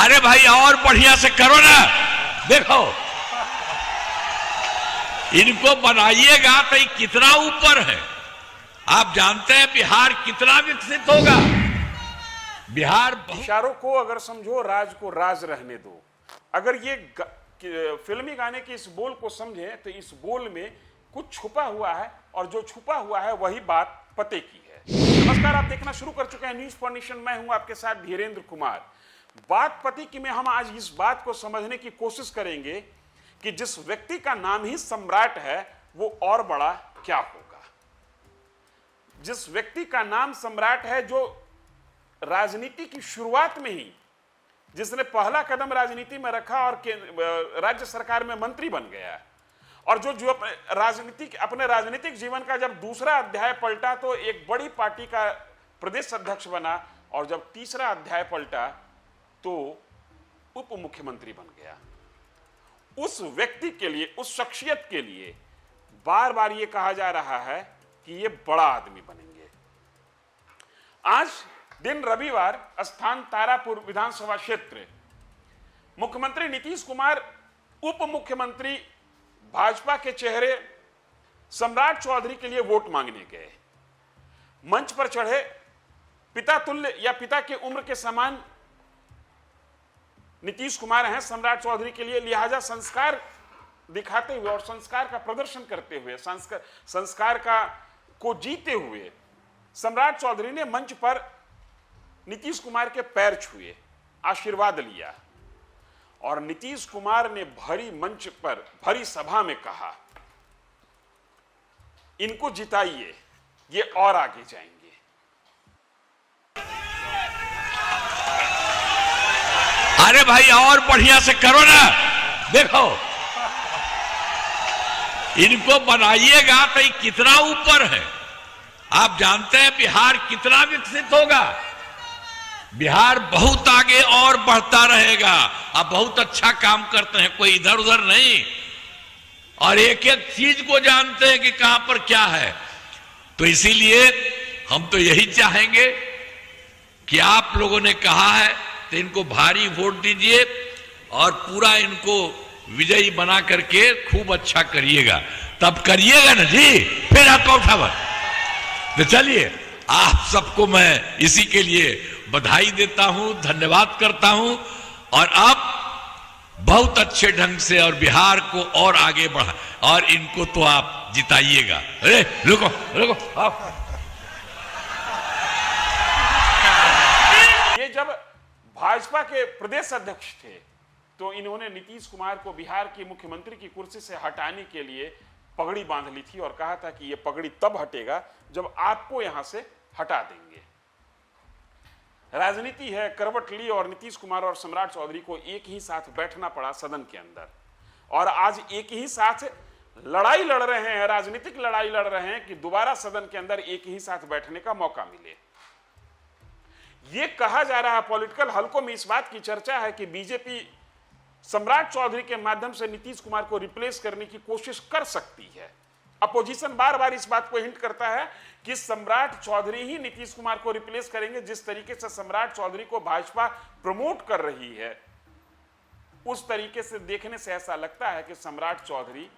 अरे भाई और बढ़िया से करो ना। देखो इनको बनाइएगा तो ये कितना ऊपर है। आप जानते हैं बिहार कितना विकसित होगा। बिहार इशारों को अगर समझो, राज को राज रहने दो। अगर ये फिल्मी गाने के इस बोल को समझें तो इस बोल में कुछ छुपा हुआ है, और जो छुपा हुआ है वही बात पते की है। नमस्कार, आप देखना शुरू कर चुके हैं न्यूज फॉर नेशन। मैं हूं आपके साथ धीरेन्द्र कुमार। बात पते की में हम आज इस बात को समझने की कोशिश करेंगे कि जिस व्यक्ति का नाम ही सम्राट है वो और बड़ा क्या होगा। जिस व्यक्ति का नाम सम्राट है, जो राजनीति की शुरुआत में ही जिसने पहला कदम राजनीति में रखा और राज्य सरकार में मंत्री बन गया, और जो अपने राजनीतिक जीवन का जब दूसरा अध्याय पलटा तो एक बड़ी पार्टी का प्रदेश अध्यक्ष बना, और जब तीसरा अध्याय पलटा तो उप मुख्यमंत्री बन गया। उस व्यक्ति के लिए, उस शख्सियत के लिए बार बार यह कहा जा रहा है कि यह बड़ा आदमी बनेंगे। आज दिन रविवार, स्थान तारापुर विधानसभा क्षेत्र। मुख्यमंत्री नीतीश कुमार उप मुख्यमंत्री भाजपा के चेहरे सम्राट चौधरी के लिए वोट मांगने गए। मंच पर चढ़े पिता तुल्य या पिता के उम्र के समान नीतीश कुमार हैं सम्राट चौधरी के लिए, लिहाजा संस्कार दिखाते हुए और संस्कार का प्रदर्शन करते हुए, संस्कार को जीते हुए सम्राट चौधरी ने मंच पर नीतीश कुमार के पैर छुए, आशीर्वाद लिया, और नीतीश कुमार ने भरी मंच पर, भरी सभा में कहा, इनको जिताइए, ये और आगे जाएंगे। अरे भाई और बढ़िया से करो ना। देखो इनको बनाइएगा तो ये कितना ऊपर है। आप जानते हैं बिहार कितना विकसित होगा। बिहार बहुत आगे और बढ़ता रहेगा। आप बहुत अच्छा काम करते हैं, कोई इधर उधर नहीं, और एक एक चीज को जानते हैं कि कहां पर क्या है। तो इसीलिए हम तो यही चाहेंगे कि आप लोगों ने कहा है तो इनको भारी वोट दीजिए और पूरा इनको विजयी बना करके खूब अच्छा करिएगा। तब करिएगा ना जी, फिर आपका उठावा। तो चलिए, आप सबको मैं इसी के लिए बधाई देता हूं, धन्यवाद करता हूं, और आप बहुत अच्छे ढंग से और बिहार को और आगे बढ़ा, और इनको तो आप जिताइएगा। अरे रुको रुको, आप ये जब भाजपा के प्रदेश अध्यक्ष थे तो इन्होंने नीतीश कुमार को बिहार की मुख्यमंत्री की कुर्सी से हटाने के लिए पगड़ी बांध ली थी, और कहा था कि यह पगड़ी तब हटेगा जब आपको यहां से हटा देंगे। राजनीति है, करवट ली और नीतीश कुमार और सम्राट चौधरी को एक ही साथ बैठना पड़ा सदन के अंदर, और आज एक ही साथ लड़ाई लड़ रहे हैं, राजनीतिक लड़ाई लड़ रहे हैं कि दोबारा सदन के अंदर एक ही साथ बैठने का मौका मिले। यह कहा जा रहा है, पॉलिटिकल हलकों में इस बात की चर्चा है कि बीजेपी सम्राट चौधरी के माध्यम से नीतीश कुमार को रिप्लेस करने की कोशिश कर सकती है। अपोजिशन बार बार इस बात को हिंट करता है कि सम्राट चौधरी ही नीतीश कुमार को रिप्लेस करेंगे। जिस तरीके से सम्राट चौधरी को भाजपा प्रमोट कर रही है, उस तरीके से देखने से ऐसा लगता है कि सम्राट चौधरी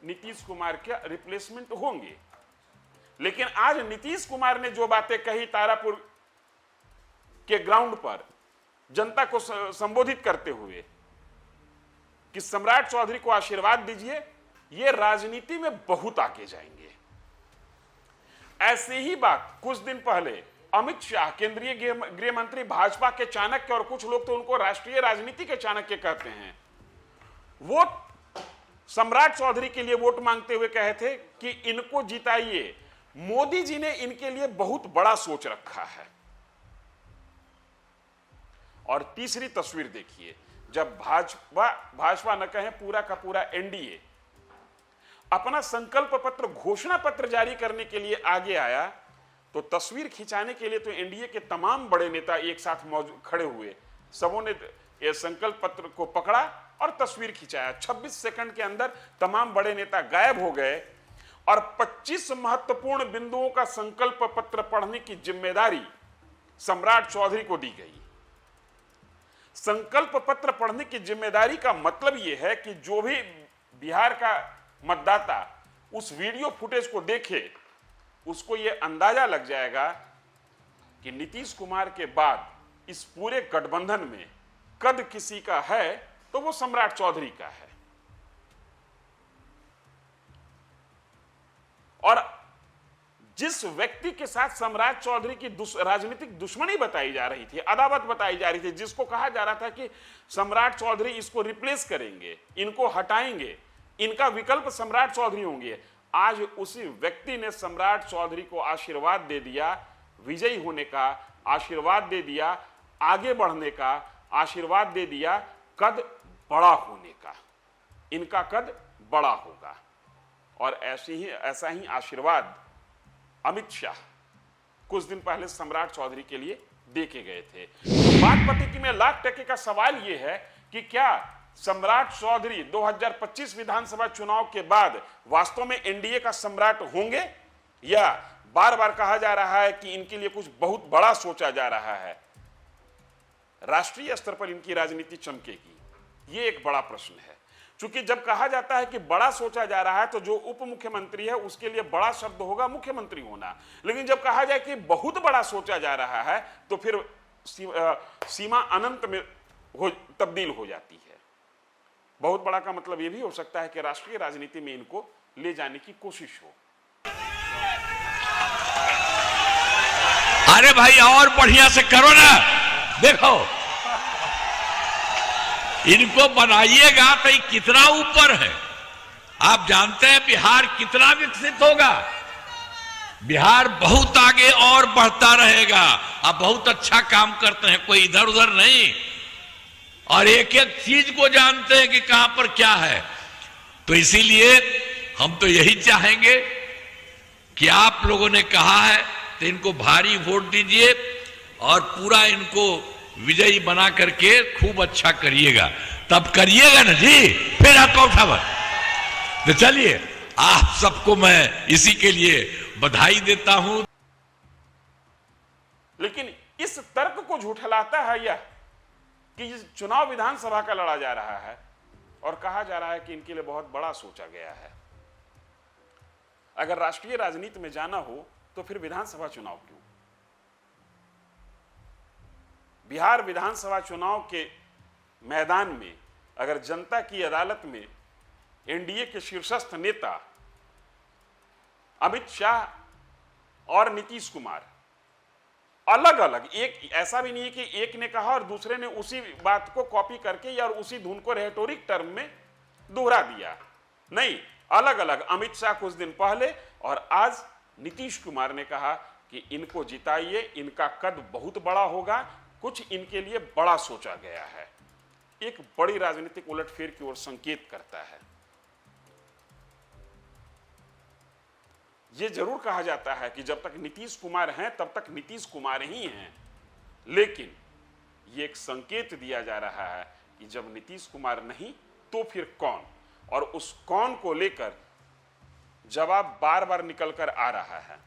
नीतीश कुमार के रिप्लेसमेंट होंगे। लेकिन आज नीतीश कुमार ने जो बातें कही तारापुर के ग्राउंड पर जनता को संबोधित करते हुए कि सम्राट चौधरी को आशीर्वाद दीजिए, ये राजनीति में बहुत आगे जाएंगे। ऐसी ही बात कुछ दिन पहले अमित शाह, केंद्रीय गृह मंत्री, भाजपा के चाणक्य, और कुछ लोग तो उनको राष्ट्रीय राजनीति के चाणक्य कहते हैं, वो सम्राट चौधरी के लिए वोट मांगते हुए कहे थे कि इनको जिताइए, मोदी जी ने इनके लिए बहुत बड़ा सोच रखा है। और तीसरी तस्वीर देखिए, जब भाजपा न कहें पूरा का पूरा एनडीए अपना संकल्प पत्र, घोषणा पत्र जारी करने के लिए आगे आया, तो तस्वीर खिंचाने के लिए तो एनडीए के तमाम बड़े नेता एक साथ मौजूद खड़े हुए। सबों ने यह संकल्प पत्र को पकड़ा और तस्वीर खिंचाया। 26 सेकंड के अंदर तमाम बड़े नेता गायब हो गए, और 25 महत्वपूर्ण बिंदुओं का संकल्प पत्र पढ़ने की जिम्मेदारी सम्राट चौधरी को दी गई। संकल्प पत्र पढ़ने की जिम्मेदारी का मतलब यह है कि जो भी बिहार का मतदाता उस वीडियो फुटेज को देखे, उसको यह अंदाजा लग जाएगा कि नीतीश कुमार के बाद इस पूरे गठबंधन में कद किसी का है तो वो सम्राट चौधरी का है। और जिस व्यक्ति के साथ सम्राट चौधरी की राजनीतिक दुश्मनी बताई जा रही थी, अदावत बताई जा रही थी, जिसको कहा जा रहा था कि सम्राट चौधरी इसको रिप्लेस करेंगे, इनको हटाएंगे, इनका विकल्प सम्राट चौधरी होंगे, आज उसी व्यक्ति ने सम्राट चौधरी को आशीर्वाद दे दिया, विजयी होने का आशीर्वाद दे दिया, आगे बढ़ने का आशीर्वाद दे दिया, कद बड़ा होने का, इनका कद बड़ा होगा। और ऐसा ही आशीर्वाद अमित शाह कुछ दिन पहले सम्राट चौधरी के लिए देके गए थे। तो बात पते में लाख टके का सवाल यह है कि क्या सम्राट चौधरी 2025 विधानसभा चुनाव के बाद वास्तव में एनडीए का सम्राट होंगे, या बार बार कहा जा रहा है कि इनके लिए कुछ बहुत बड़ा सोचा जा रहा है, राष्ट्रीय स्तर पर इनकी राजनीति चमकेगी? यह एक बड़ा प्रश्न है। चूंकि जब कहा जाता है कि बड़ा सोचा जा रहा है तो जो उप मुख्यमंत्री है उसके लिए बड़ा शब्द होगा मुख्यमंत्री होना, लेकिन जब कहा जाए कि बहुत बड़ा सोचा जा रहा है तो फिर सीमा अनंत में तब्दील हो जाती है। बहुत बड़ा का मतलब यह भी हो सकता है कि राष्ट्रीय राजनीति में इनको ले जाने की कोशिश हो। अरे भाई और बढ़िया से करो ना, देखो इनको बनाइएगा तो ये कितना ऊपर है। आप जानते हैं बिहार कितना विकसित होगा, बिहार बहुत आगे और बढ़ता रहेगा। आप बहुत अच्छा काम करते हैं, कोई इधर उधर नहीं, और एक एक चीज को जानते हैं कि कहां पर क्या है। तो इसीलिए हम तो यही चाहेंगे कि आप लोगों ने कहा है तो इनको भारी वोट दीजिए और पूरा इनको विजयी बना करके खूब अच्छा करिएगा, तब करिएगा ना जी, फिर आपका उठावा। तो चलिए आप सबको मैं इसी के लिए बधाई देता हूं। लेकिन इस तर्क को झूठलाता है यह कि चुनाव विधानसभा का लड़ा जा रहा है और कहा जा रहा है कि इनके लिए बहुत बड़ा सोचा गया है। अगर राष्ट्रीय राजनीति में जाना हो तो फिर विधानसभा चुनाव क्यों? बिहार विधानसभा चुनाव के मैदान में अगर जनता की अदालत में एनडीए के शीर्षस्थ नेता अमित शाह और नीतीश कुमार अलग अलग, एक ऐसा भी नहीं है कि एक ने कहा और दूसरे ने उसी बात को कॉपी करके या उसी धुन को रेटोरिक टर्म में दोहरा दिया, नहीं, अलग अलग। अमित शाह कुछ दिन पहले और आज नीतीश कुमार ने कहा कि इनको जिताइए, इनका कद बहुत बड़ा होगा, कुछ इनके लिए बड़ा सोचा गया है। एक बड़ी राजनीतिक उलटफेर की ओर संकेत करता है। यह जरूर कहा जाता है कि जब तक नीतीश कुमार हैं तब तक नीतीश कुमार ही हैं, लेकिन यह एक संकेत दिया जा रहा है कि जब नीतीश कुमार नहीं तो फिर कौन, और उस कौन को लेकर जवाब बार बार निकलकर आ रहा है।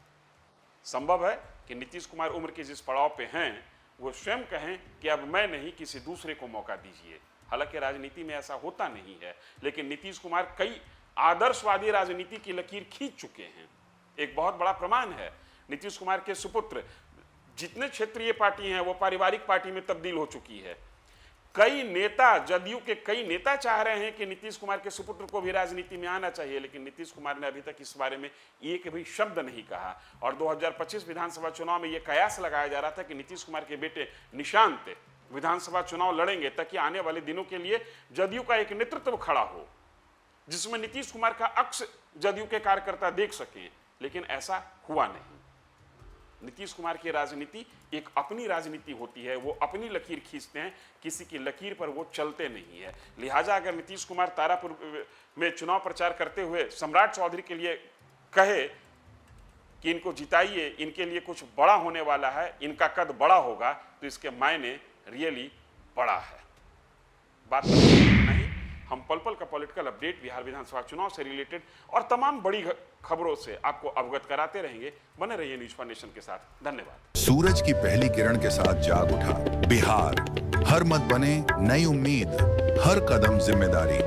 संभव है कि नीतीश कुमार उम्र के जिस पड़ाव पे हैं वो स्वयं कहें कि अब मैं नहीं, किसी दूसरे को मौका दीजिए। हालांकि राजनीति में ऐसा होता नहीं है, लेकिन नीतीश कुमार कई आदर्शवादी राजनीति की लकीर खींच चुके हैं। एक बहुत बड़ा प्रमाण है, नीतीश कुमार के सुपुत्र जितने क्षेत्रीय पार्टी हैं वो पारिवारिक पार्टी में तब्दील हो चुकी है। कई नेता, जदयू के कई नेता चाह रहे हैं कि नीतीश कुमार के सुपुत्र को भी राजनीति में आना चाहिए, लेकिन नीतीश कुमार ने अभी तक इस बारे में एक भी शब्द नहीं कहा। और 2025 विधानसभा चुनाव में यह कयास लगाया जा रहा था कि नीतीश कुमार के बेटे निशांत विधानसभा चुनाव लड़ेंगे ताकि आने वाले दिनों के लिए जदयू का एक नेतृत्व खड़ा हो जिसमें नीतीश कुमार का अक्स जदयू के कार्यकर्ता देख सकें, लेकिन ऐसा हुआ नहीं। नीतीश कुमार की राजनीति एक अपनी राजनीति होती है, वो अपनी लकीर खींचते हैं, किसी की लकीर पर वो चलते नहीं है। लिहाजा अगर नीतीश कुमार तारापुर में चुनाव प्रचार करते हुए सम्राट चौधरी के लिए कहे कि इनको जिताइए, इनके लिए कुछ बड़ा होने वाला है, इनका कद बड़ा होगा, तो इसके मायने रियली बड़ा है। बात नहीं, हम पल पल का पॉलिटिकल अपडेट बिहार विधानसभा चुनाव से रिलेटेड और तमाम बड़ी खबरों से आपको अवगत कराते रहेंगे। बने रहिए न्यूज़ फॉर नेशन के साथ। धन्यवाद। सूरज की पहली किरण के साथ जाग उठा बिहार, हर मत बने नई उम्मीद, हर कदम जिम्मेदारी।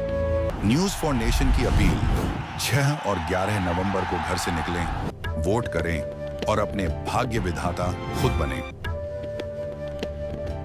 न्यूज फॉर नेशन की अपील, 6 और 11 नवंबर को घर से निकलें, वोट करें और अपने भाग्य विधाता खुद बने।